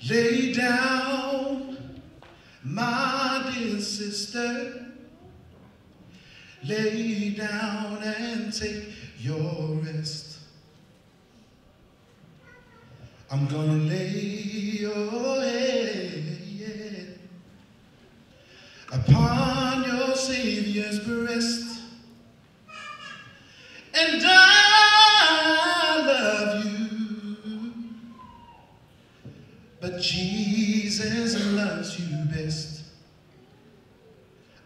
Lay down, my dear sister. Lay down and take your rest. I'm gonna lay your head upon your Savior's breast. And I love you, but Jesus loves you best.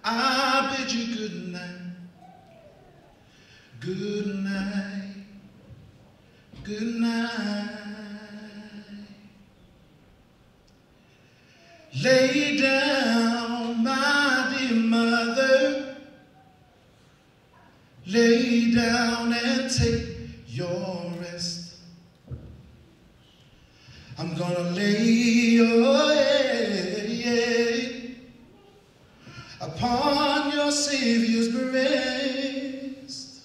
I bid you good night, good night, good night. Lay down, my dear mother. Lay down and take your rest. I'm gonna lay your head upon your Savior's breast.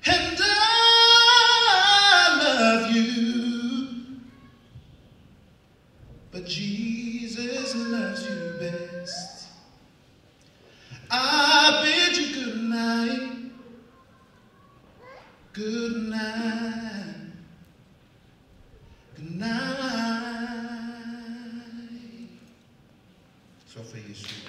And I love you, but Jesus loves you best. I bid you good night, good night, good night. So for you, sweet.